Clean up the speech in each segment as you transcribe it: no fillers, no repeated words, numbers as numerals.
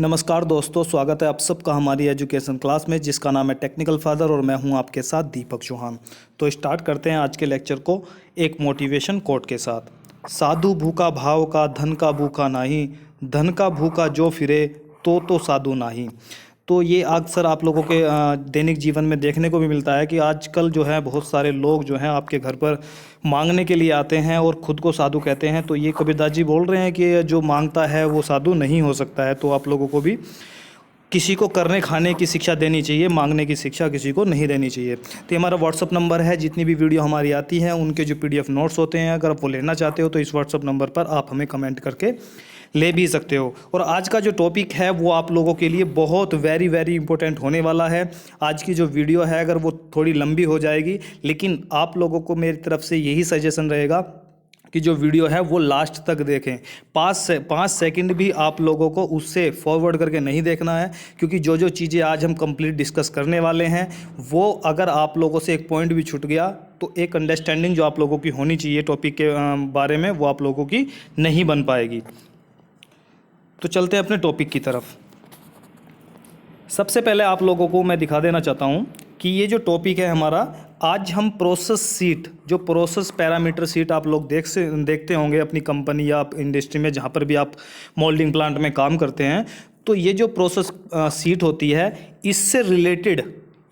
नमस्कार दोस्तों, स्वागत है आप सबका हमारी एजुकेशन क्लास में जिसका नाम है टेक्निकल फादर और मैं हूं आपके साथ दीपक चौहान। तो स्टार्ट करते हैं आज के लेक्चर को एक मोटिवेशन कोट के साथ। साधु भूखा भाव का, धन का भूखा नहीं, धन का भूखा जो फिरे तो साधु नहीं। तो ये अक्सर आप लोगों के दैनिक जीवन में देखने को भी मिलता है कि आजकल जो है बहुत सारे लोग जो हैं आपके घर पर मांगने के लिए आते हैं और ख़ुद को साधु कहते हैं। तो ये कबीरदास जी बोल रहे हैं कि जो मांगता है वो साधु नहीं हो सकता है। तो आप लोगों को भी किसी को करने खाने की शिक्षा देनी चाहिए, मांगने की शिक्षा किसी को नहीं देनी चाहिए। तो हमारा व्हाट्सअप नंबर है, जितनी भी वीडियो हमारी आती हैं उनके जो PDF नोट्स होते हैं अगर आप वो लेना चाहते हो तो इस व्हाट्सअप नंबर पर आप हमें कमेंट करके ले भी सकते हो। और आज का जो टॉपिक है वो आप लोगों के लिए बहुत वेरी इंपॉर्टेंट होने वाला है। आज की जो वीडियो है अगर वो थोड़ी लंबी हो जाएगी, लेकिन आप लोगों को मेरी तरफ से यही सजेशन रहेगा कि जो वीडियो है वो लास्ट तक देखें। 5 सेकंड भी आप लोगों को उससे फॉरवर्ड करके नहीं देखना है, क्योंकि जो चीज़ें आज हम कंप्लीट डिस्कस करने वाले हैं वो अगर आप लोगों से एक पॉइंट भी छूट गया तो एक अंडरस्टैंडिंग जो आप लोगों की होनी चाहिए टॉपिक के बारे में वो आप लोगों की नहीं बन पाएगी। तो चलते हैं अपने टॉपिक की तरफ। सबसे पहले आप लोगों को मैं दिखा देना चाहता हूँ कि ये जो टॉपिक है हमारा, आज हम प्रोसेस सीट, जो प्रोसेस पैरामीटर सीट आप लोग देखते होंगे अपनी कंपनी या इंडस्ट्री में, जहाँ पर भी आप मोल्डिंग प्लांट में काम करते हैं। तो ये जो प्रोसेस सीट होती है इससे रिलेटेड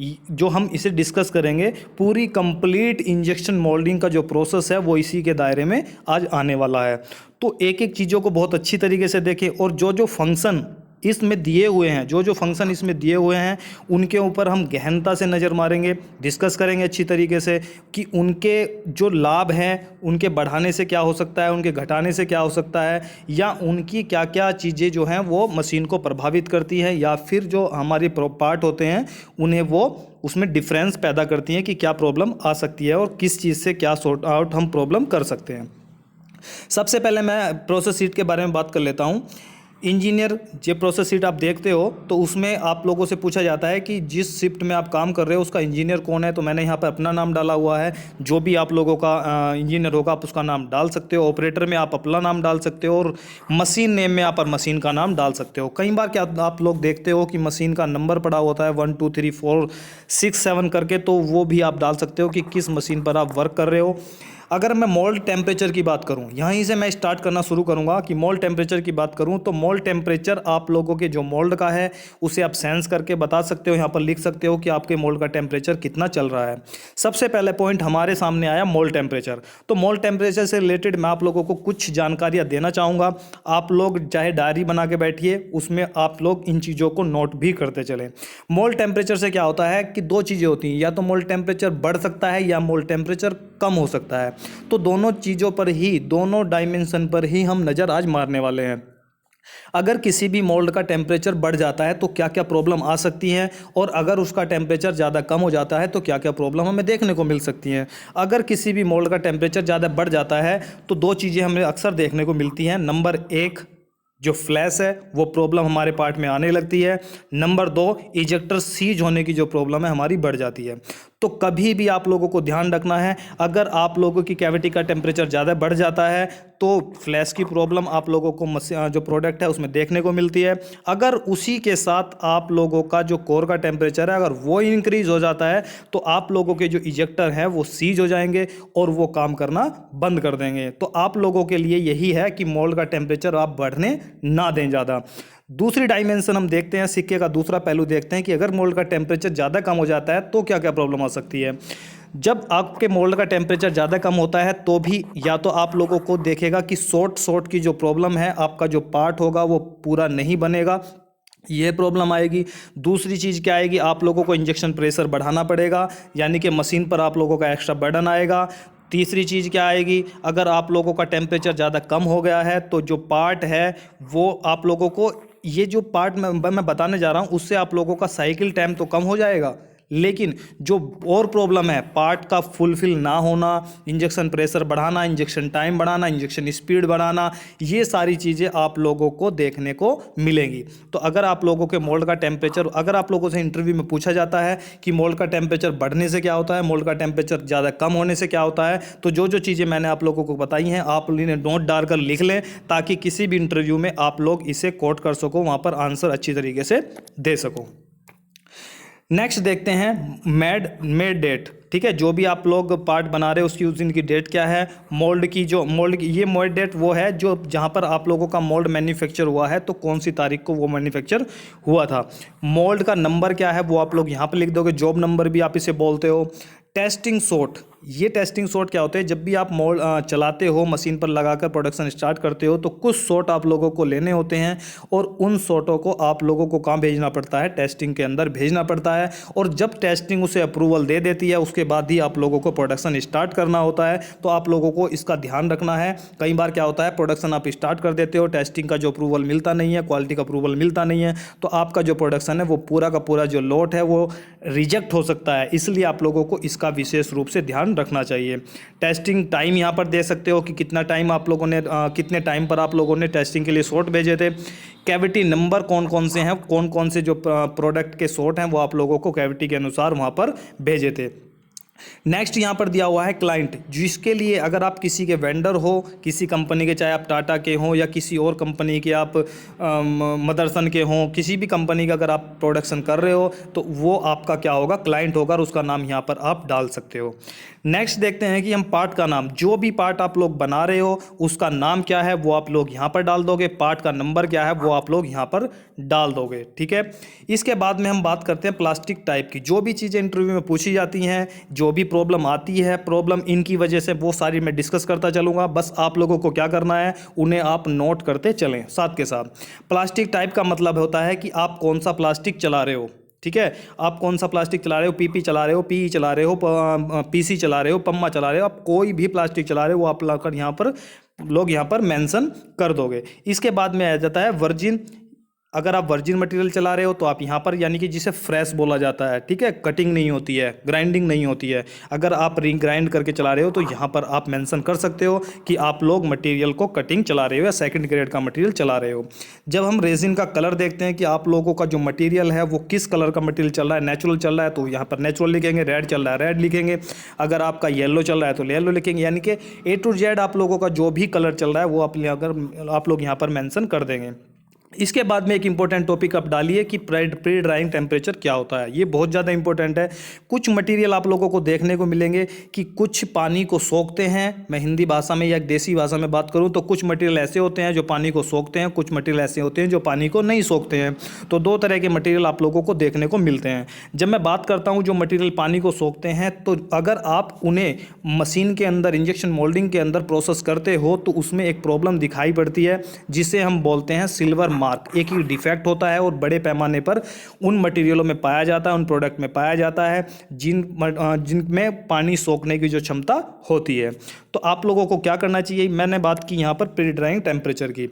जो हम इसे डिस्कस करेंगे, पूरी कंप्लीट इंजेक्शन मोल्डिंग का जो प्रोसेस है वो इसी के दायरे में आज आने वाला है। तो एक एक चीज़ों को बहुत अच्छी तरीके से देखें और जो फंक्शन इसमें दिए हुए हैं, जो फंक्शन इसमें दिए हुए हैं उनके ऊपर हम गहनता से नज़र मारेंगे, डिस्कस करेंगे अच्छी तरीके से कि उनके जो लाभ हैं उनके बढ़ाने से क्या हो सकता है, उनके घटाने से क्या हो सकता है, या उनकी क्या क्या चीज़ें जो हैं वो मशीन को प्रभावित करती हैं, या फिर जो हमारे पार्ट होते हैं उन्हें वो उसमें डिफरेंस पैदा करती हैं कि क्या प्रॉब्लम आ सकती है और किस चीज़ से क्या सॉर्ट आउट हम प्रॉब्लम कर सकते हैं। सबसे पहले मैं प्रोसेस सीट के बारे में बात कर लेता हूँ। इंजीनियर जो प्रोसेस सीट आप देखते हो तो उसमें आप लोगों से पूछा जाता है कि जिस शिफ्ट में आप काम कर रहे हो उसका इंजीनियर कौन है। तो मैंने यहाँ पर अपना नाम डाला हुआ है, जो भी आप लोगों का इंजीनियर होगा आप उसका नाम डाल सकते हो। ऑपरेटर में आप अपना नाम डाल सकते हो और मशीन नेम में आप मशीन का नाम डाल सकते हो। कई बार क्या आप लोग देखते हो कि मशीन का नंबर पड़ा होता है 1 2 3 4 6 7 करके, तो वो भी आप डाल सकते हो कि किस मशीन पर आप वर्क कर रहे हो। अगर मैं मोल्ड टेम्परेचर की बात करूं, यहीं से मैं स्टार्ट करना शुरू करूंगा कि मोल्ड टेम्परेचर की बात करूं तो मोल्ड टेम्परेचर आप लोगों के जो मोल्ड का है उसे आप सेंस करके बता सकते हो, यहाँ पर लिख सकते हो कि आपके मोल्ड का टेम्परेचर कितना चल रहा है। सबसे पहले पॉइंट हमारे सामने आया मोल्ड टेम्परेचर। तो मोल्ड टेम्परेचर से रिलेटेड मैं आप लोगों को कुछ जानकारियाँ देना चाहूँगा। आप लोग चाहे डायरी बना के बैठिए, उसमें आप लोग इन चीज़ों को नोट भी करते चलें। मोल्ड टेम्परेचर से क्या होता है कि दो चीज़ें होती हैं, या तो मोल्ड टेम्परेचर बढ़ सकता है या मोल्ड टेम्परेचर कम हो सकता है। तो दोनों चीज़ों पर ही, दोनों डायमेंशन पर ही हम नज़र आज मारने वाले हैं। अगर किसी भी मोल्ड का टेम्परेचर बढ़ जाता है तो क्या क्या प्रॉब्लम आ सकती हैं, और अगर उसका टेम्परेचर ज़्यादा कम हो जाता है तो क्या क्या प्रॉब्लम हमें देखने को मिल सकती हैं। अगर किसी भी मोल्ड का टेम्परेचर ज़्यादा बढ़ जाता है तो दो चीज़ें हमें अक्सर देखने को मिलती हैं। नंबर 1, जो फ्लैश है वो प्रॉब्लम हमारे पार्ट में आने लगती है। नंबर 2, इजेक्टर सीज होने की जो प्रॉब्लम है हमारी बढ़ जाती है। तो कभी भी आप लोगों को ध्यान रखना है, अगर आप लोगों की कैविटी का टेम्परेचर ज़्यादा बढ़ जाता है तो फ्लैश की प्रॉब्लम आप लोगों को जो प्रोडक्ट है उसमें देखने को मिलती है। अगर उसी के साथ आप लोगों का जो कोर का टेम्परेचर है अगर वो इंक्रीज हो जाता है तो आप लोगों के जो इजेक्टर हैं वो सीज हो जाएंगे और वो काम करना बंद कर देंगे। तो आप लोगों के लिए यही है कि मोल्ड का टेम्परेचर आप बढ़ने ना दें ज़्यादा। दूसरी डायमेंशन हम देखते हैं, सिक्के का दूसरा पहलू देखते हैं कि अगर मोल्ड का टेम्परेचर ज़्यादा कम हो जाता है तो क्या क्या प्रॉब्लम आ सकती है। जब आपके मोल्ड का टेम्परेचर ज़्यादा कम होता है तो भी या तो आप लोगों को देखेगा कि शॉर्ट की जो प्रॉब्लम है, आपका जो पार्ट होगा वो पूरा नहीं बनेगा, ये प्रॉब्लम आएगी। दूसरी चीज़ क्या आएगी, आप लोगों को इंजेक्शन प्रेशर बढ़ाना पड़ेगा, यानी कि मशीन पर आप लोगों का एक्स्ट्रा बर्डन आएगा। तीसरी चीज़ क्या आएगी, अगर आप लोगों का टेम्परेचर ज़्यादा कम हो गया है तो जो पार्ट है वो आप लोगों को, ये जो पार्ट मैं बताने जा रहा हूँ उससे आप लोगों का साइकिल टाइम तो कम हो जाएगा, लेकिन जो और प्रॉब्लम है पार्ट का फुलफिल ना होना, इंजेक्शन प्रेशर बढ़ाना, इंजेक्शन टाइम बढ़ाना, इंजेक्शन स्पीड बढ़ाना, ये सारी चीज़ें आप लोगों को देखने को मिलेंगी। तो अगर आप लोगों के मोल्ड का टेम्परेचर, अगर आप लोगों से इंटरव्यू में पूछा जाता है कि मोल्ड का टेम्परेचर बढ़ने से क्या होता है, मोल्ड का टेम्परेचर ज़्यादा कम होने से क्या होता है, तो जो जो चीज़ें मैंने आप लोगों को बताई हैं आप इन्हें नोट डालकर लिख लें, ताकि किसी भी इंटरव्यू में आप लोग इसे कोट कर सको, वहाँ पर आंसर अच्छी तरीके से दे सको। नेक्स्ट देखते हैं मेड डेट। ठीक है, जो भी आप लोग पार्ट बना रहे हो उसकी उस दिन की डेट क्या है, मोल्ड की ये मोल्ड डेट वो है जो जहाँ पर आप लोगों का मोल्ड मैन्युफैक्चर हुआ है, तो कौन सी तारीख को वो मैन्युफैक्चर हुआ था। मोल्ड का नंबर क्या है वो आप लोग यहाँ पे लिख दोगे, जॉब नंबर भी आप इसे बोलते हो। टेस्टिंग शॉट, ये टेस्टिंग शॉट क्या होते हैं, जब भी आप मोल्ड चलाते हो, मशीन पर लगाकर प्रोडक्शन स्टार्ट करते हो, तो कुछ शॉट आप लोगों को लेने होते हैं और उन शॉटों को आप लोगों को कहाँ भेजना पड़ता है, टेस्टिंग के अंदर भेजना पड़ता है। और जब टेस्टिंग उसे अप्रूवल दे देती है उसके बाद ही आप लोगों को प्रोडक्शन स्टार्ट करना होता है। तो आप लोगों को इसका ध्यान रखना है। कई बार क्या होता है, प्रोडक्शन आप स्टार्ट कर देते हो, टेस्टिंग का जो अप्रूवल मिलता नहीं है, क्वालिटी का अप्रूवल मिलता नहीं है, तो आपका जो प्रोडक्शन है वो पूरा का पूरा जो लॉट है वो रिजेक्ट हो सकता है। इसलिए आप लोगों को इसका विशेष रूप से ध्यान रखना चाहिए। टेस्टिंग टाइम यहाँ पर दे सकते हो कि कितना टाइम आप लोगों ने कितने टाइम पर आप लोगों ने टेस्टिंग के लिए शॉट भेजे थे। कैविटी नंबर कौन कौन से हैं, कौन कौन से जो प्रोडक्ट के शॉट हैं वो आप लोगों को कैविटी के अनुसार वहाँ पर भेजे थे। नेक्स्ट यहाँ पर दिया हुआ है क्लाइंट, जिसके लिए अगर आप किसी के वेंडर हो, किसी कंपनी के, चाहे आप टाटा के हों या किसी और कंपनी के, आप मदरसन के हों, किसी भी कंपनी का अगर आप प्रोडक्शन कर रहे हो तो वो आपका क्या होगा, क्लाइंट होगा, और उसका नाम यहाँ पर आप डाल सकते हो। नेक्स्ट देखते हैं कि हम पार्ट का नाम, जो भी पार्ट आप लोग बना रहे हो उसका नाम क्या है वो आप लोग यहाँ पर डाल दोगे, पार्ट का नंबर क्या है वो आप लोग यहाँ पर डाल दोगे। ठीक है, इसके बाद में हम बात करते हैं प्लास्टिक टाइप की। जो भी चीज़ें इंटरव्यू में पूछी जाती हैं, जो भी प्रॉब्लम आती है, प्रॉब्लम इनकी वजह से, वो सारी मैं डिस्कस करता चलूँगा। बस आप लोगों को क्या करना है, उन्हें आप नोट करते चलें साथ के साथ। प्लास्टिक टाइप का मतलब होता है कि आप कौन सा प्लास्टिक चला रहे हो। ठीक है, आप कौन सा प्लास्टिक चला रहे हो, पीपी चला रहे हो, पीई चला रहे हो, पीसी चला रहे हो, पम्मा चला रहे हो, आप कोई भी प्लास्टिक चला रहे हो वो आप लाकर यहाँ पर लोग यहाँ पर मेंशन कर दोगे। इसके बाद में आ जाता है वर्जिन। अगर आप वर्जिन मटेरियल चला रहे हो तो आप यहाँ पर, यानी कि जिसे फ्रेश बोला जाता है, ठीक है, कटिंग नहीं होती है, ग्राइंडिंग नहीं होती है, अगर आप ग्राइंड करके चला रहे हो तो यहाँ पर आप मेंशन कर सकते हो कि आप लोग मटेरियल को कटिंग चला रहे हो या सेकंड ग्रेड का मटेरियल चला रहे हो। जब हम रेजिन का कलर देखते हैं कि आप लोगों का जो मटेरियल है वो किस कलर का मटेरियल चल रहा है, नेचुरल चल रहा है तो यहाँ पर नेचुरल लिखेंगे, रेड चल रहा है रेड लिखेंगे, अगर आपका येलो चल रहा है तो येलो लिखेंगे, यानी कि A to Z आप लोगों का जो भी कलर चल रहा है वो आप लोग यहाँ पर मेंशन कर देंगे। इसके बाद में एक इंपॉर्टेंट टॉपिक आप डालिए कि प्री ड्राइंग टेम्परेचर क्या होता है। ये बहुत ज़्यादा इंपॉर्टेंट है। कुछ मटेरियल आप लोगों को देखने को मिलेंगे कि कुछ पानी को सोखते हैं, मैं हिंदी भाषा में या देसी भाषा में बात करूं तो कुछ मटेरियल ऐसे होते हैं जो पानी को सोखते हैं, कुछ मटेरियल ऐसे होते हैं जो पानी को नहीं सोखते हैं। तो दो तरह के मटेरियल आप लोगों को देखने को मिलते हैं। जब मैं बात करता हूँ जो मटेरियल पानी को सोखते हैं, तो अगर आप उन्हें मशीन के अंदर इंजेक्शन मोल्डिंग के अंदर प्रोसेस करते हो तो उसमें एक प्रॉब्लम दिखाई पड़ती है जिसे हम बोलते हैं सिल्वर मार्क। एक ही डिफेक्ट होता है और बड़े पैमाने पर उन मटेरियलों में पाया जाता है, उन प्रोडक्ट में पाया जाता है जिनमें पानी सोखने की जो क्षमता होती है। तो आप लोगों को क्या करना चाहिए, मैंने बात की यहाँ पर प्री ड्राइंग टेम्परेचर की।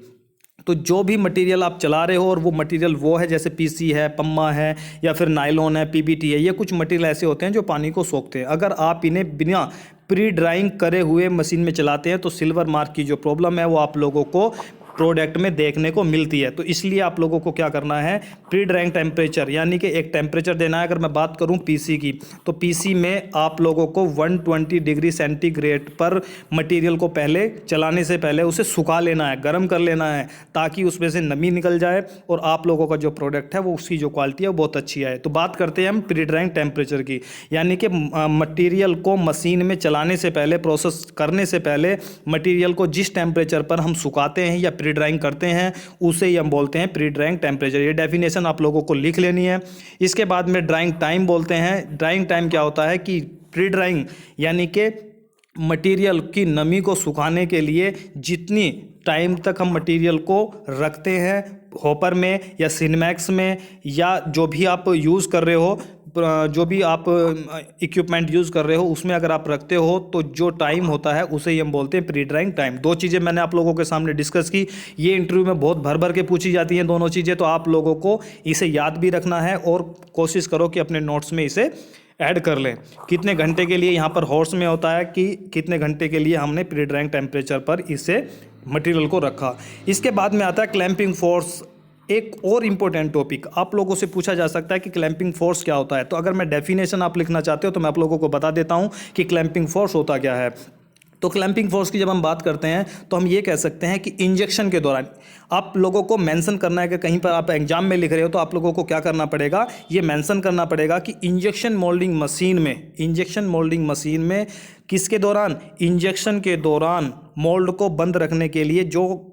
तो जो भी मटेरियल आप चला रहे हो और वो मटेरियल वो है, जैसे पीसी है, पम्मा है या फिर नायलॉन है, पीबीटी है, ये कुछ मटेरियल ऐसे होते हैं जो पानी को सोखते हैं। अगर आप इन्हें बिना प्री ड्राइंग करे हुए मशीन में चलाते हैं तो सिल्वर मार्क की जो प्रॉब्लम है वो आप लोगों को प्रोडक्ट में देखने को मिलती है। तो इसलिए आप लोगों को क्या करना है, प्री ड्राइंग टेम्परेचर यानी कि एक टेम्परेचर देना है। अगर मैं बात करूं पीसी की, तो पीसी में आप लोगों को 120 डिग्री सेंटीग्रेड पर मटेरियल को पहले चलाने से पहले उसे सुखा लेना है, गर्म कर लेना है, ताकि उसमें से नमी निकल जाए और आप लोगों का जो प्रोडक्ट है वो उसकी जो क्वालिटी है वो बहुत अच्छी आए। तो बात करते हैं हम प्री ड्राइंग टेम्परेचर की, यानी कि मटेरियल को मशीन में चलाने से पहले, प्रोसेस करने से पहले मटेरियल को जिस टेम्परेचर पर हम सुखाते हैं या प्री ड्राइंग करते हैं उसे ही हम बोलते हैं प्री ड्राइंग टेम्परेचर। ये डेफिनेशन आप लोगों को लिख लेनी है। इसके बाद में ड्राइंग टाइम बोलते हैं। ड्राइंग टाइम क्या होता है कि प्री ड्राइंग यानी कि मटेरियल की नमी को सुखाने के लिए जितनी टाइम तक हम मटेरियल को रखते हैं हॉपर में या सिनेमैक्स में, या जो भी आप यूज़ कर रहे हो, जो भी आप इक्विपमेंट यूज़ कर रहे हो उसमें अगर आप रखते हो तो जो टाइम होता है उसे ही हम बोलते हैं प्री ड्राइंग टाइम। दो चीज़ें मैंने आप लोगों के सामने डिस्कस की, ये इंटरव्यू में बहुत भर भर के पूछी जाती हैं दोनों चीज़ें, तो आप लोगों को इसे याद भी रखना है और कोशिश करो कि अपने नोट्स में इसे ऐड कर लें। कितने घंटे के लिए यहाँ पर हॉर्स में होता है कि कितने घंटे के लिए हमने प्री ड्राइंग टेम्परेचर पर इसे मटेरियल को रखा। इसके बाद में आता है क्लैंपिंग फोर्स। एक और इम्पोर्टेंट टॉपिक आप लोगों से पूछा जा सकता है कि क्लैंपिंग फोर्स क्या होता है, तो अगर मैं डेफिनेशन आप लिखना चाहते हो तो मैं आप लोगों को बता देता हूँ कि क्लैंपिंग फोर्स होता क्या है। तो क्लैंपिंग फोर्स की जब हम बात करते हैं तो हम ये कह सकते हैं कि इंजेक्शन के दौरान आप लोगों को मेंशन करना है कि कहीं पर आप एग्जाम में लिख रहे हो तो आप लोगों को क्या करना पड़ेगा, ये मेंशन करना पड़ेगा कि इंजेक्शन मोल्डिंग मशीन में किसके दौरान, इंजेक्शन के दौरान मोल्ड को बंद रखने के लिए जो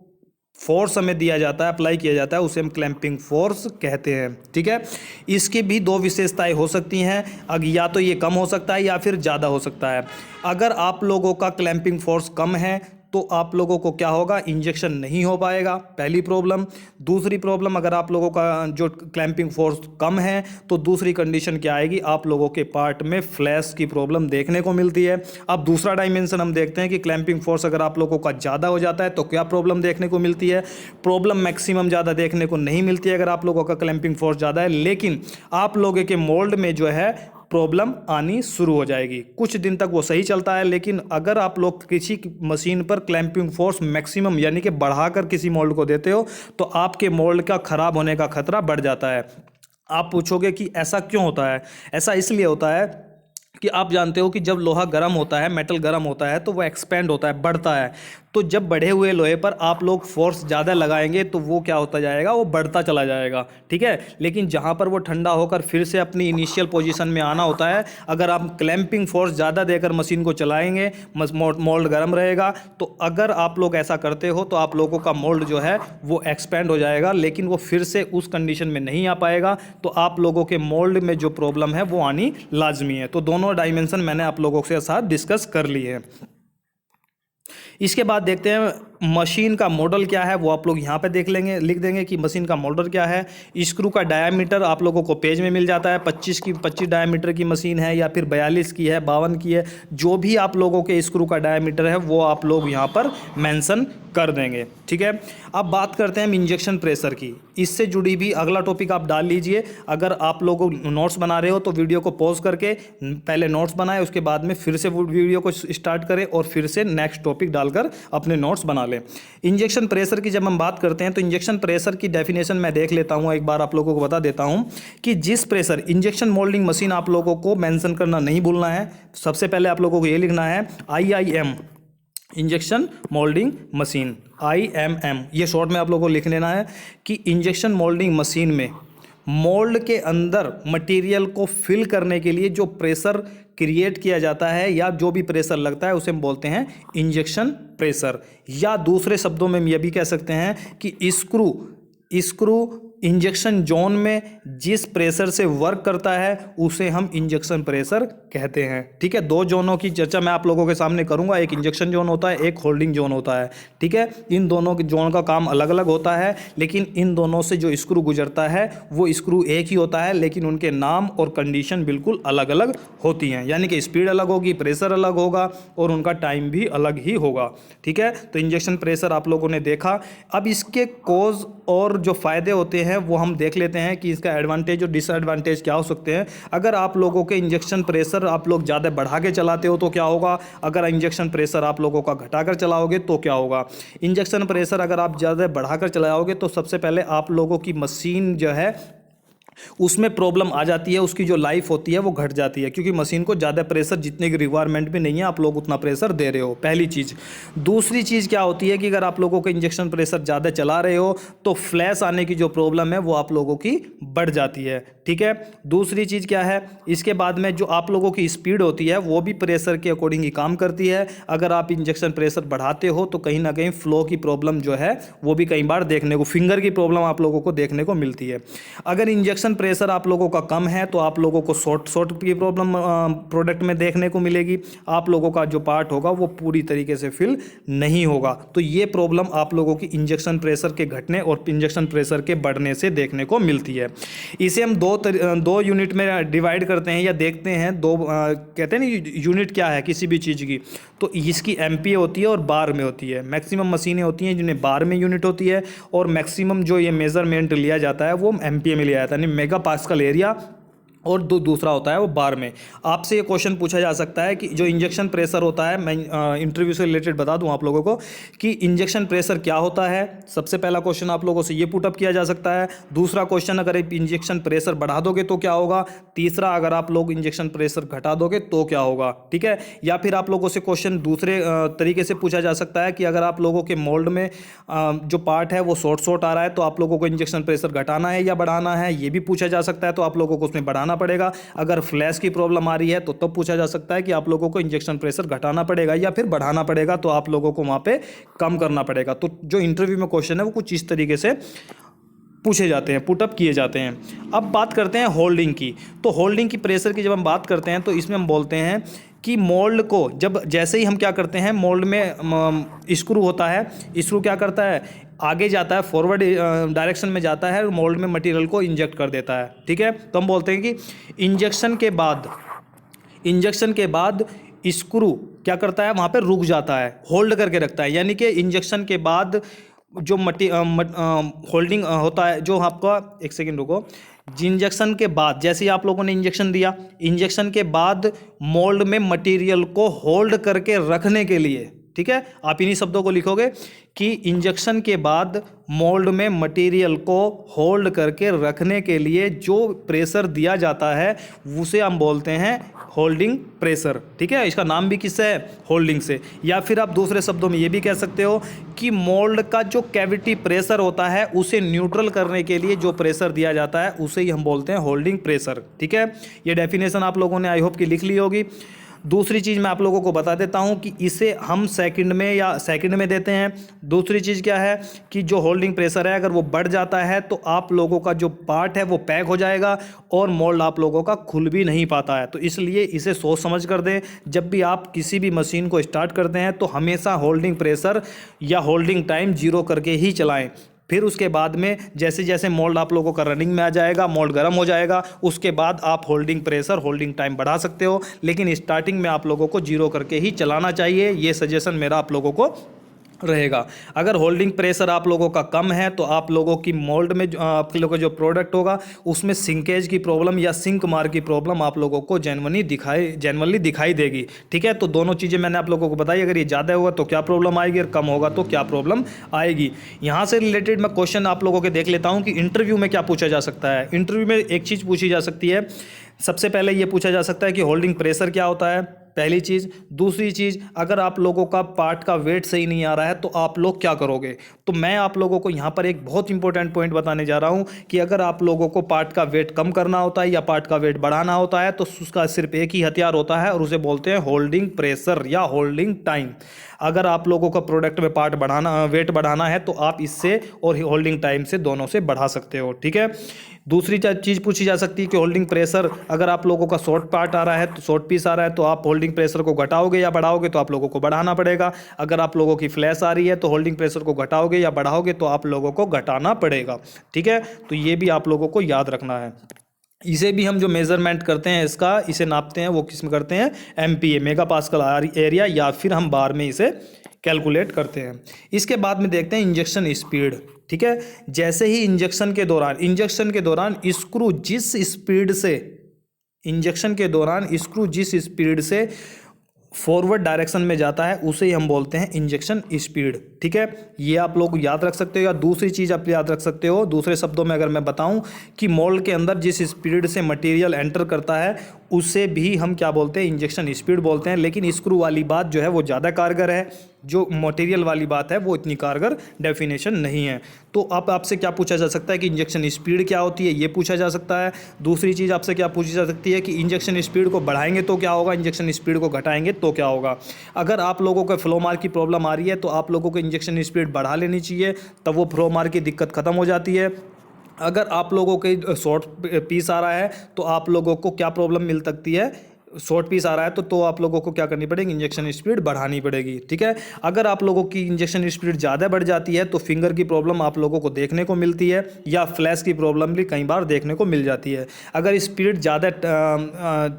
फोर्स हमें दिया जाता है, अप्लाई किया जाता है, उसे हम क्लैंपिंग फोर्स कहते हैं। ठीक है, इसकी भी दो विशेषताएं हो सकती हैं, अगर या तो ये कम हो सकता है या फिर ज़्यादा हो सकता है। अगर आप लोगों का क्लैंपिंग फोर्स कम है तो आप लोगों को क्या होगा, इंजेक्शन नहीं हो पाएगा, पहली प्रॉब्लम। दूसरी प्रॉब्लम, अगर आप लोगों का जो क्लैंपिंग फोर्स कम है तो दूसरी कंडीशन क्या आएगी, आप लोगों के पार्ट में फ्लैश की प्रॉब्लम देखने को मिलती है। अब दूसरा डायमेंशन हम देखते हैं कि क्लैंपिंग फोर्स अगर आप लोगों का ज़्यादा हो जाता है तो क्या प्रॉब्लम देखने को मिलती है। प्रॉब्लम मैक्सिमम ज़्यादा देखने को नहीं मिलती है अगर आप लोगों का क्लैंपिंग फोर्स ज़्यादा है, लेकिन आप लोगों के मोल्ड में जो है प्रॉब्लम आनी शुरू हो जाएगी। कुछ दिन तक वो सही चलता है, लेकिन अगर आप लोग किसी मशीन पर क्लैंपिंग फोर्स मैक्सिमम यानी कि बढ़ाकर किसी मोल्ड को देते हो तो आपके मोल्ड का खराब होने का खतरा बढ़ जाता है। आप पूछोगे कि ऐसा क्यों होता है, ऐसा इसलिए होता है कि आप जानते हो कि जब लोहा गर्म होता है, मेटल गर्म होता है तो वो एक्सपेंड होता है, बढ़ता है। तो जब बढ़े हुए लोहे पर आप लोग फोर्स ज़्यादा लगाएंगे तो वो क्या होता जाएगा, वो बढ़ता चला जाएगा। ठीक है, लेकिन जहाँ पर वो ठंडा होकर फिर से अपनी इनिशियल पोजीशन में आना होता है, अगर आप क्लैंपिंग फोर्स ज़्यादा देकर मशीन को चलाएंगे, मोल्ड गर्म रहेगा, तो अगर आप लोग ऐसा करते हो तो आप लोगों का मोल्ड जो है वो एक्सपेंड हो जाएगा, लेकिन वो फिर से उस कंडीशन में नहीं आ पाएगा, तो आप लोगों के मोल्ड में जो प्रॉब्लम है वो आनी लाजमी है। तो दोनों डायमेंशन मैंने आप लोगों के साथ डिस्कस कर ली है। इसके बाद देखते हैं मशीन का मॉडल क्या है, वो आप लोग यहाँ पे देख लेंगे, लिख देंगे कि मशीन का मॉडल क्या है। स्क्रू का डायामीटर आप लोगों को पेज में मिल जाता है, 25 डायामीटर की मशीन है या फिर 42 की है, 52 की है, जो भी आप लोगों के स्क्रू का डायामीटर है वो आप लोग यहाँ पर मेंशन कर देंगे। ठीक है, अब बात करते हैं हम इंजेक्शन प्रेशर की। इससे जुड़ी भी अगला टॉपिक आप डाल लीजिए। अगर आप लोग नोट्स बना रहे हो तो वीडियो को पॉज करके पहले नोट्स बनाएं, उसके बाद में फिर से वो वीडियो को स्टार्ट करें और फिर से नेक्स्ट टॉपिक डालकर अपने नोट्स बना लें। इंजेक्शन प्रेशर की जब हम बात करते हैं तो इंजेक्शन प्रेशर की डेफिनेशन मैं देख लेता हूं, एक बार आप लोगों को बता देता हूं कि जिस प्रेशर इंजेक्शन मोल्डिंग मशीन, आप लोगों को मेंशन करना नहीं भूलना है। सबसे पहले आप लोगों को ये लिखना है IIM, injection moulding machine, IMM, ये शॉर्ट में आप लोगों को लिख लेना है कि इंजेक्शन मोल्डिंग मशीन में मोल्ड के अंदर मटेरियल को फिल करने के लिए जो प्रेशर क्रिएट किया जाता है या जो भी प्रेशर लगता है उसे हम बोलते हैं इंजेक्शन प्रेशर। या दूसरे शब्दों में हम ये भी कह सकते हैं कि स्क्रू इंजेक्शन जोन में जिस प्रेशर से वर्क करता है उसे हम इंजेक्शन प्रेशर कहते हैं। ठीक है, दो जोनों की चर्चा मैं आप लोगों के सामने करूंगा, एक इंजेक्शन जोन होता है, एक होल्डिंग जोन होता है। ठीक है, इन दोनों के जोन का काम अलग अलग होता है, लेकिन इन दोनों से जो स्क्रू गुजरता है वो स्क्रू एक ही होता है, लेकिन उनके नाम और कंडीशन बिल्कुल अलग अलग होती हैं, यानी कि स्पीड अलग होगी, प्रेशर अलग होगा और उनका टाइम भी अलग ही होगा। ठीक है, तो इंजेक्शन प्रेशर आप लोगों ने देखा। अब इसके कॉज और जो फ़ायदे होते हैं वो हम देख लेते हैं कि इसका एडवांटेज और डिसएडवांटेज क्या हो सकते हैं। अगर आप लोगों के इंजेक्शन प्रेशर आप लोग ज़्यादा बढ़ा के चलाते हो तो क्या होगा, अगर इंजेक्शन प्रेशर आप लोगों का घटाकर चलाओगे तो क्या होगा। इंजेक्शन प्रेशर अगर आप ज़्यादा बढ़ाकर चलाओगे तो सबसे पहले आप लोगों की मशीन जो है उसमें प्रॉब्लम आ जाती है, उसकी जो लाइफ होती है वो घट जाती है, क्योंकि मशीन को ज़्यादा प्रेशर जितने की रिक्वायरमेंट भी नहीं है आप लोग उतना प्रेशर दे रहे हो, पहली चीज़। दूसरी चीज़ क्या होती है कि अगर आप लोगों को इंजेक्शन प्रेशर ज़्यादा चला रहे हो तो फ्लैश आने की जो प्रॉब्लम है वो आप लोगों की बढ़ जाती है। ठीक है, दूसरी चीज़ क्या है, इसके बाद में जो आप लोगों की स्पीड होती है वो भी प्रेशर के अकॉर्डिंग ही काम करती है। अगर आप इंजेक्शन प्रेशर बढ़ाते हो तो कहीं ना कहीं फ्लो की प्रॉब्लम जो है वो भी कई बार देखने को, फिंगर की प्रॉब्लम आप लोगों को देखने को मिलती है। अगर इंजेक्शन इंजेक्शन प्रेशर आप लोगों का कम है तो आप लोगों को शॉर्ट की प्रॉब्लम प्रोडक्ट में देखने को मिलेगी। आप लोगों का जो पार्ट होगा वो पूरी तरीके से फिल नहीं होगा। तो ये प्रॉब्लम आप लोगों की इंजेक्शन प्रेशर के घटने और इंजेक्शन प्रेशर के बढ़ने से देखने को मिलती है। इसे हम दो यूनिट में डिवाइड करते हैं या देखते हैं। कहते हैं ना यूनिट क्या है किसी भी चीज़ की, तो इसकी एमपीए होती है और बार में होती है। मैक्सिमम मशीनें होती हैं जिन्हें बार में यूनिट होती है और मैक्सिमम जो ये मेजरमेंट लिया जाता है वो एमपीए में लिया जाता है, यानी मेगा पास्कल एरिया, और दूसरा होता है वो बार में। आपसे ये क्वेश्चन पूछा जा सकता है कि जो इंजेक्शन प्रेशर होता है, मैं इंटरव्यू से रिलेटेड बता दूं आप लोगों को कि इंजेक्शन प्रेशर क्या होता है। सबसे पहला क्वेश्चन आप लोगों से ये पुटअप किया जा सकता है। दूसरा क्वेश्चन, अगर इंजेक्शन प्रेशर बढ़ा दोगे तो क्या होगा। तीसरा, अगर आप लोग इंजेक्शन प्रेशर घटा दोगे तो क्या होगा, ठीक है। या फिर आप लोगों से क्वेश्चन दूसरे तरीके से पूछा जा सकता है कि अगर आप लोगों के मोल्ड में जो पार्ट है वो शॉर्ट आ रहा है तो आप लोगों को इंजेक्शन प्रेशर घटाना है या बढ़ाना है, ये भी पूछा जा सकता है। तो आप लोगों को उसमें बढ़ाना पड़ेगा। अगर फ्लैश की प्रॉब्लम आ रही है तो तब पूछा जा सकता है कि आप लोगों को इंजेक्शन प्रेशर घटाना पड़ेगा या फिर बढ़ाना पड़ेगा, तो आप लोगों को वहां पे कम करना पड़ेगा। तो जो इंटरव्यू में क्वेश्चन है वो कुछ इस तरीके से पूछे जाते हैं, पुटअप किए जाते हैं। अब बात करते हैं होल्डिंग की। तो होल्डिंग की प्रेशर की जब हम बात करते हैं तो इसमें हम बोलते हैं कि मोल्ड को जब जैसे ही हम क्या करते हैं, मोल्ड में स्क्रू होता है, स्क्रू क्या करता है, आगे जाता है, फॉरवर्ड डायरेक्शन में जाता है और मोल्ड में मटेरियल को इंजेक्ट कर देता है, ठीक है। तो हम बोलते हैं कि इंजेक्शन के बाद स्क्रू क्या करता है, वहाँ पे रुक जाता है, होल्ड करके रखता है। यानी कि इंजेक्शन के बाद जो होल्डिंग होता है, जो आपका, एक सेकेंड रुको, इंजेक्शन के बाद जैसे ही आप लोगों ने इंजेक्शन दिया, इंजेक्शन के बाद मोल्ड में मटेरियल को होल्ड करके रखने के लिए, ठीक है, आप इन्हीं शब्दों को लिखोगे कि इंजेक्शन के बाद मोल्ड में मटेरियल को होल्ड करके रखने के लिए जो प्रेशर दिया जाता है उसे हम बोलते हैं होल्डिंग प्रेशर, ठीक है। इसका नाम भी किससे है, होल्डिंग से। या फिर आप दूसरे शब्दों में ये भी कह सकते हो कि मोल्ड का जो कैविटी प्रेशर होता है उसे न्यूट्रल करने के लिए जो प्रेशर दिया जाता है उसे ही हम बोलते हैं होल्डिंग प्रेशर, ठीक है। ये डेफिनेशन आप लोगों ने आई होप कि लिख ली होगी। दूसरी चीज़ मैं आप लोगों को बता देता हूं कि इसे हम सेकंड में देते हैं। दूसरी चीज़ क्या है कि जो होल्डिंग प्रेशर है अगर वो बढ़ जाता है तो आप लोगों का जो पार्ट है वो पैक हो जाएगा और मोल्ड आप लोगों का खुल भी नहीं पाता है। तो इसलिए इसे सोच समझ कर दें। जब भी आप किसी भी मशीन को स्टार्ट करते हैं तो हमेशा होल्डिंग प्रेशर या होल्डिंग टाइम 0 करके ही चलाएं। फिर उसके बाद में जैसे जैसे मोल्ड आप लोगों का रनिंग में आ जाएगा, मोल्ड गर्म हो जाएगा, उसके बाद आप होल्डिंग प्रेशर, होल्डिंग टाइम बढ़ा सकते हो। लेकिन स्टार्टिंग में आप लोगों को 0 करके ही चलाना चाहिए। ये सजेशन मेरा आप लोगों को रहेगा। अगर होल्डिंग प्रेशर आप लोगों का कम है तो आप लोगों की मोल्ड में आप लोगों का जो प्रोडक्ट होगा उसमें सिंकेज की प्रॉब्लम या सिंक मार की प्रॉब्लम आप लोगों को जेन्युइनली दिखाई देगी, ठीक है। तो दोनों चीज़ें मैंने आप लोगों को बताई। अगर ये ज़्यादा होगा तो क्या प्रॉब्लम आएगी और कम होगा तो क्या प्रॉब्लम आएगी। यहाँ से रिलेटेड मैं क्वेश्चन आप लोगों के देख लेता हूँ कि इंटरव्यू में क्या पूछा जा सकता है। इंटरव्यू में एक चीज़ पूछी जा सकती है, सबसे पहले ये पूछा जा सकता है कि होल्डिंग प्रेशर क्या होता है, पहली चीज़। दूसरी चीज़, अगर आप लोगों का पार्ट का वेट सही नहीं आ रहा है तो आप लोग क्या करोगे। तो मैं आप लोगों को यहाँ पर एक बहुत इंपॉर्टेंट पॉइंट बताने जा रहा हूँ कि अगर आप लोगों को पार्ट का वेट कम करना होता है या पार्ट का वेट बढ़ाना होता है तो उसका सिर्फ एक ही हथियार होता है और उसे बोलते हैं होल्डिंग प्रेशर या होल्डिंग टाइम। अगर आप लोगों का प्रोडक्ट में वेट बढ़ाना है तो आप इससे और होल्डिंग टाइम से दोनों से बढ़ा सकते हो, ठीक है। दूसरी चीज़ पूछी जा सकती है कि होल्डिंग प्रेशर, अगर आप लोगों का शॉर्ट पार्ट आ रहा है तो शॉर्ट पीस आ रहा है तो आप होल्डिंग प्रेशर को घटाओगे या बढ़ाओगे, तो आप लोगों को बढ़ाना पड़ेगा। अगर आप लोगों की फ्लैश आ रही है तो होल्डिंग प्रेशर को घटाओगे या बढ़ाओगे तो आप लोगों को घटाना पड़ेगा, ठीक है। तो ये भी आप लोगों को याद रखना है। इसे भी हम जो मेज़रमेंट करते हैं इसका, इसे नापते हैं, वो किस में करते हैं, एमपीए, मेगा पास्कल एरिया, या फिर हम बार में इसे कैलकुलेट करते हैं। इसके बाद में देखते हैं इंजेक्शन स्पीड, ठीक है। जैसे ही इंजेक्शन के दौरान स्क्रू जिस स्पीड से फॉरवर्ड डायरेक्शन में जाता है उसे ही हम बोलते हैं इंजेक्शन स्पीड, ठीक है। ये आप लोग याद रख सकते हो। या दूसरी चीज़ आप याद रख सकते हो, दूसरे शब्दों में अगर मैं बताऊं कि मोल्ड के अंदर जिस स्पीड से मटेरियल एंटर करता है उसे भी हम क्या बोलते हैं, इंजेक्शन स्पीड बोलते हैं। लेकिन स्क्रू वाली बात जो है वो ज़्यादा कारगर है, जो मटेरियल वाली बात है वो इतनी कारगर डेफिनेशन नहीं है। तो अब आपसे क्या पूछा जा सकता है कि इंजेक्शन स्पीड क्या होती है, ये पूछा जा सकता है। दूसरी चीज़ आपसे क्या पूछी जा सकती है कि इंजेक्शन स्पीड को बढ़ाएंगे तो क्या होगा, इंजेक्शन स्पीड को घटाएंगे तो क्या होगा। अगर आप लोगों को फ्लो मार की प्रॉब्लम आ रही है तो आप लोगों को इंजेक्शन स्पीड बढ़ा लेनी चाहिए, तब वो फ्लो मार की दिक्कत खत्म हो जाती है। अगर आप लोगों के शॉर्ट पीस आ रहा है तो आप लोगों को क्या प्रॉब्लम मिल सकती है, शॉर्ट पीस आ रहा है तो आप लोगों को क्या करनी पड़ेगी, इंजेक्शन स्पीड बढ़ानी पड़ेगी। ठीक है, अगर आप लोगों की इंजेक्शन स्पीड ज़्यादा बढ़ जाती है तो फिंगर की प्रॉब्लम आप लोगों को देखने को मिलती है, या फ्लैश की प्रॉब्लम भी कई बार देखने को मिल जाती है। अगर स्पीड ज़्यादा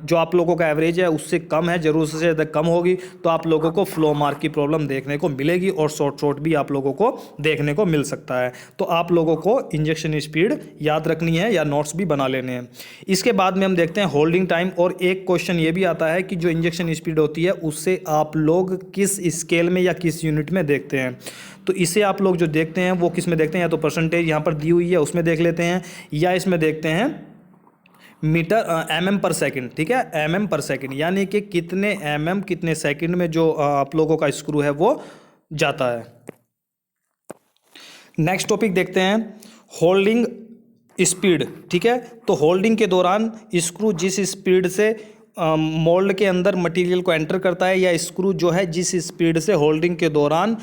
जो आप लोगों का एवरेज है उससे कम है, ज़रूरत से ज़्यादा कम होगी, तो आप लोगों को फ्लो मार्क की प्रॉब्लम देखने को मिलेगी और शॉर्ट भी आप लोगों को देखने को मिल सकता है। तो आप लोगों को इंजेक्शन स्पीड याद रखनी है या नोट्स भी बना लेने हैं। इसके बाद में हम देखते हैं होल्डिंग टाइम, और एक क्वेश्चन ये भी आता है कि जो इंजेक्शन स्पीड होती है उससे आप लोग किस स्केल में या किस यूनिट में देखते हैं। तो इसे आप लोग जो देखते हैं वो किस में देखते हैं, या तो परसेंटेज यहाँ पर दी हुई है उसमें देख लेते हैं, या इसमें देखते हैं मीटर mm पर सेकंड। ठीक है, mm पर सेकंड, यानी कि कितने mm कितने सेकंड में जो आप लोगों का स्क्रू है वो जाता है। नेक्स्ट टॉपिक देखते हैं होल्डिंग स्पीड। ठीक है, तो होल्डिंग के दौरान स्क्रू जिस स्पीड से मोल्ड के अंदर मटेरियल को एंटर करता है, या स्क्रू जो है जिस स्पीड से होल्डिंग के दौरान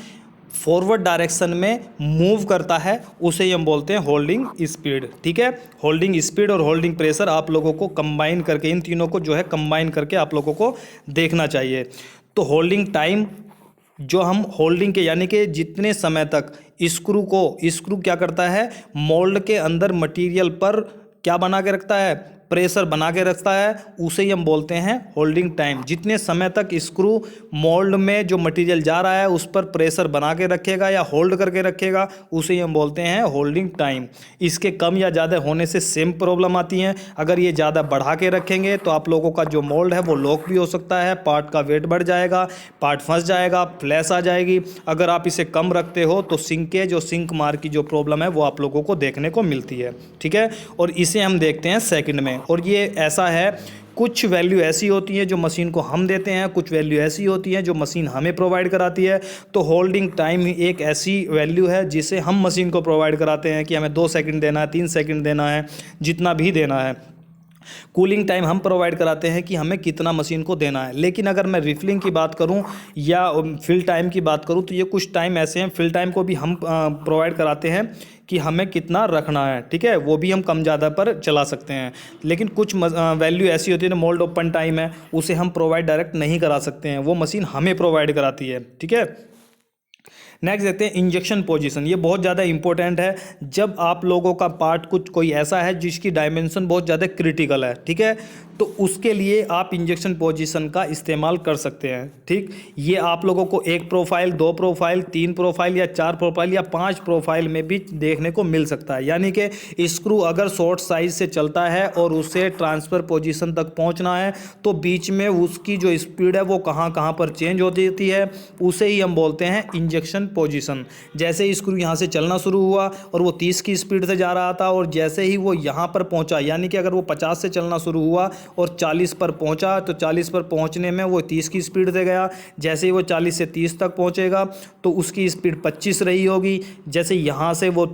फॉरवर्ड डायरेक्शन में मूव करता है, उसे हम बोलते हैं होल्डिंग स्पीड। ठीक है, होल्डिंग स्पीड और होल्डिंग प्रेशर आप लोगों को कंबाइन करके, इन तीनों को जो है कंबाइन करके आप लोगों को देखना चाहिए। तो होल्डिंग टाइम जो हम होल्डिंग के यानी कि जितने समय तक स्क्रू क्या करता है, मोल्ड के अंदर मटेरियल पर क्या बना के रखता है, प्रेशर बना के रखता है, उसे ही हम बोलते हैं होल्डिंग टाइम। जितने समय तक स्क्रू मोल्ड में जो मटेरियल जा रहा है उस पर प्रेशर बना के रखेगा या होल्ड करके रखेगा, उसे ही हम बोलते हैं होल्डिंग टाइम। इसके कम या ज़्यादा होने से सेम प्रॉब्लम आती हैं। अगर ये ज़्यादा बढ़ा के रखेंगे तो आप लोगों का जो मोल्ड है वो लॉक भी हो सकता है, पार्ट का वेट बढ़ जाएगा, पार्ट फंस जाएगा, फ्लैश आ जाएगी। अगर आप इसे कम रखते हो तो सिंकेज और सिंक मार की जो प्रॉब्लम है वो आप लोगों को देखने को मिलती है। ठीक है, और इसे हम देखते हैं सेकंड में। और ये ऐसा है, कुछ वैल्यू ऐसी होती है जो मशीन को हम देते हैं, कुछ वैल्यू ऐसी होती है जो मशीन हमें प्रोवाइड कराती है। तो होल्डिंग टाइम ही एक ऐसी वैल्यू है जिसे हम मशीन को प्रोवाइड कराते हैं कि हमें 2 सेकंड देना है, 3 सेकंड देना है, जितना भी देना है। कूलिंग टाइम हम प्रोवाइड कराते हैं कि हमें कितना मशीन को देना है। लेकिन अगर मैं रिफिलिंग की बात करूं या फिल टाइम की बात करूं तो ये कुछ टाइम ऐसे हैं, फिल टाइम को भी हम प्रोवाइड कराते हैं कि हमें कितना रखना है। ठीक है, वो भी हम कम ज़्यादा पर चला सकते हैं। लेकिन कुछ वैल्यू ऐसी होती है, मोल्ड ओपन टाइम है, उसे हम प्रोवाइड डायरेक्ट नहीं करा सकते हैं, वो मशीन हमें प्रोवाइड कराती है। ठीक है, नेक्स्ट देखते हैं इंजेक्शन पोजीशन। ये बहुत ज़्यादा इंपॉर्टेंट है। जब आप लोगों का पार्ट कुछ कोई ऐसा है जिसकी डायमेंशन बहुत ज़्यादा क्रिटिकल है, ठीक है, तो उसके लिए आप इंजेक्शन पोजीशन का इस्तेमाल कर सकते हैं। ठीक, ये आप लोगों को 1 प्रोफाइल, 2 प्रोफाइल, 3 प्रोफाइल या 4 प्रोफाइल या 5 प्रोफाइल में भी देखने को मिल सकता है। यानी कि स्क्रू अगर शॉर्ट साइज से चलता है और उसे ट्रांसफ़र पोजीशन तक पहुंचना है तो बीच में उसकी जो स्पीड है वो कहाँ कहाँ पर चेंज होती है, उसे ही हम बोलते हैं इंजेक्शन पोजीशन। जैसे स्क्रू यहाँ से चलना शुरू हुआ और वो 30 की स्पीड से जा रहा था, और जैसे ही वो यहाँ पर पहुँचा, यानी कि अगर वो 50 से चलना शुरू हुआ और 40 पर पहुंचा तो 40 पर पहुंचने में वो 30 की स्पीड से गया। जैसे ही वो 40 से 30 तक पहुंचेगा तो उसकी स्पीड 25 रही होगी। जैसे यहाँ से वो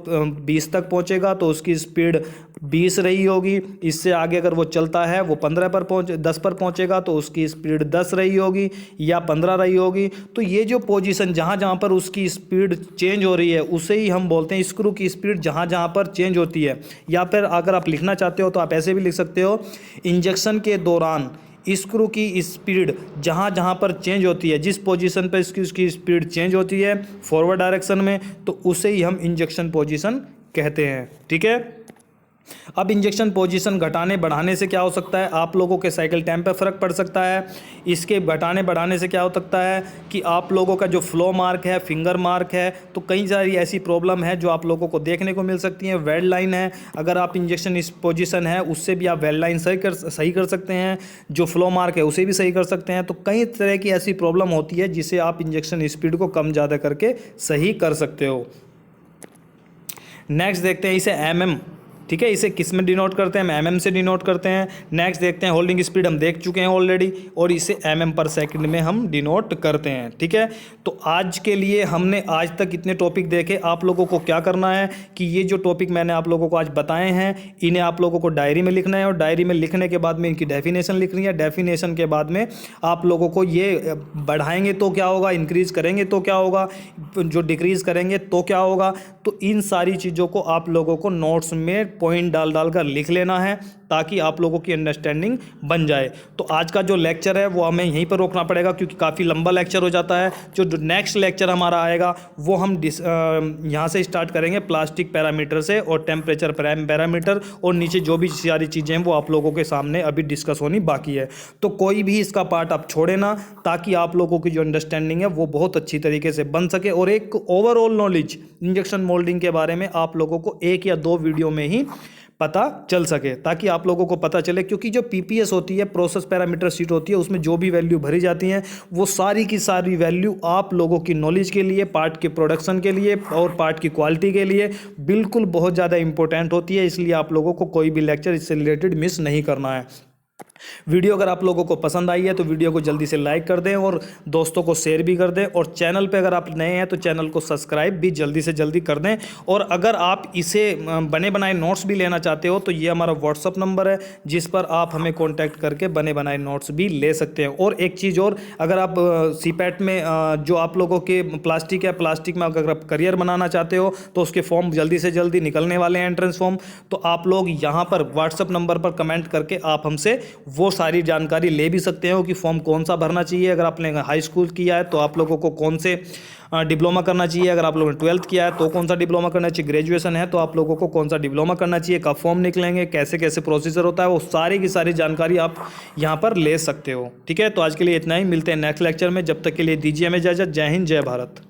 20 तक पहुंचेगा तो उसकी स्पीड 20 रही होगी। इससे आगे अगर वो चलता है वो 10 पर पहुंचेगा तो उसकी स्पीड 10 रही होगी या 15 रही होगी। तो ये जो पोजीशन जहाँ जहाँ पर उसकी स्पीड चेंज हो रही है उसे ही हम बोलते हैं स्क्रू की स्पीड जहाँ जहाँ पर चेंज होती है। या फिर अगर आप लिखना चाहते हो तो आप ऐसे भी लिख सकते हो, इंजेक्शन के दौरान स्क्रू की स्पीड जहाँ जहाँ पर चेंज होती है, जिस पोजीशन पर उसकी स्पीड चेंज होती है फॉरवर्ड डायरेक्शन में, तो उसे ही हम इंजेक्शन पोजीशन कहते हैं। ठीक है, अब इंजेक्शन पोजीशन घटाने बढ़ाने से क्या हो सकता है, आप लोगों के साइकिल टाइम पर फ़र्क पड़ सकता है। इसके घटाने बढ़ाने से क्या हो सकता है कि आप लोगों का जो फ्लो मार्क है, फिंगर मार्क है, तो कई सारी ऐसी प्रॉब्लम है जो आप लोगों को देखने को मिल सकती हैं। वेल्ड लाइन है, अगर आप इंजेक्शन इस पोजीशन है उससे भी आप वेल्ड लाइन सही कर सकते हैं, जो फ्लो मार्क है उसे भी सही कर सकते हैं। तो कई तरह की ऐसी प्रॉब्लम होती है जिसे आप इंजेक्शन स्पीड को कम ज़्यादा करके सही कर सकते हो। नेक्स्ट देखते हैं इसे mm, ठीक है, इसे किस में डिनोट करते हैं, हम mm से डिनोट करते हैं। नेक्स्ट देखते हैं होल्डिंग स्पीड, हम देख चुके हैं ऑलरेडी, और इसे mm पर सेकंड में हम डिनोट करते हैं। ठीक है, तो आज के लिए हमने आज तक इतने टॉपिक देखे। आप लोगों को क्या करना है कि ये जो टॉपिक मैंने आप लोगों को आज बताए हैं इन्हें आप लोगों को डायरी में लिखना है, और डायरी में लिखने के बाद में इनकी डेफिनेशन लिखनी है। डेफिनेशन के बाद में आप लोगों को ये बढ़ाएंगे तो क्या होगा, इंक्रीज़ करेंगे तो क्या होगा, जो डिक्रीज़ करेंगे तो क्या होगा, तो इन सारी चीज़ों को आप लोगों को नोट्स में पॉइंट डाल डाल कर लिख लेना है ताकि आप लोगों की अंडरस्टैंडिंग बन जाए। तो आज का जो लेक्चर है वो हमें यहीं पर रोकना पड़ेगा क्योंकि काफ़ी लंबा लेक्चर हो जाता है। जो नेक्स्ट लेक्चर हमारा आएगा वो हम यहाँ से स्टार्ट करेंगे प्लास्टिक पैरामीटर से, और टेम्परेचर पैरामीटर, और नीचे जो भी सारी चीज़ें हैं वो आप लोगों के सामने अभी डिस्कस होनी बाकी है। तो कोई भी इसका पार्ट आप छोड़े ना, ताकि आप लोगों की जो अंडरस्टैंडिंग है वो बहुत अच्छी तरीके से बन सके और एक ओवरऑल नॉलेज इंजेक्शन मोल्डिंग के बारे में आप लोगों को 1 या 2 वीडियो में ही पता चल सके, ताकि आप लोगों को पता चले। क्योंकि जो पीपीएस होती है, प्रोसेस पैरामीटर शीट होती है, उसमें जो भी वैल्यू भरी जाती हैं वो सारी की सारी वैल्यू आप लोगों की नॉलेज के लिए, पार्ट के प्रोडक्शन के लिए और पार्ट की क्वालिटी के लिए बिल्कुल बहुत ज़्यादा इंपॉर्टेंट होती है। इसलिए आप लोगों को कोई भी लेक्चर इससे रिलेटेड मिस नहीं करना है। वीडियो अगर आप लोगों को पसंद आई है तो वीडियो को जल्दी से लाइक कर दें और दोस्तों को शेयर भी कर दें, और चैनल पे अगर आप नए हैं तो चैनल को सब्सक्राइब भी जल्दी से जल्दी कर दें। और अगर आप इसे बने बनाए नोट्स भी लेना चाहते हो तो ये हमारा व्हाट्सअप नंबर है जिस पर आप हमें कॉन्टैक्ट करके बने बनाए नोट्स भी ले सकते हैं। और एक चीज़ और, अगर आप सीपैट में जो आप लोगों के प्लास्टिक है, प्लास्टिक में अगर आप करियर बनाना चाहते हो तो उसके फॉर्म जल्दी से जल्दी निकलने वाले हैं, एंट्रेंस फॉर्म। तो आप लोग यहाँ पर व्हाट्सअप नंबर पर कमेंट करके आप हमसे वो सारी जानकारी ले भी सकते हो कि फॉर्म कौन सा भरना चाहिए। अगर आपने हाई स्कूल किया है तो आप लोगों को कौन से डिप्लोमा करना चाहिए, अगर आप लोगों ने 12th किया है तो कौन सा डिप्लोमा करना चाहिए, ग्रेजुएशन है तो आप लोगों को कौन सा डिप्लोमा करना चाहिए, कब फॉर्म निकलेंगे, कैसे कैसे प्रोसीजर होता है, वो सारी की सारी जानकारी आप यहाँ पर ले सकते हो। ठीक है, तो आज के लिए इतना ही, मिलते हैं नेक्स्ट लेक्चर में। जब तक के लिए दीजिए हमें इजाज़त। जय हिंद, जय भारत।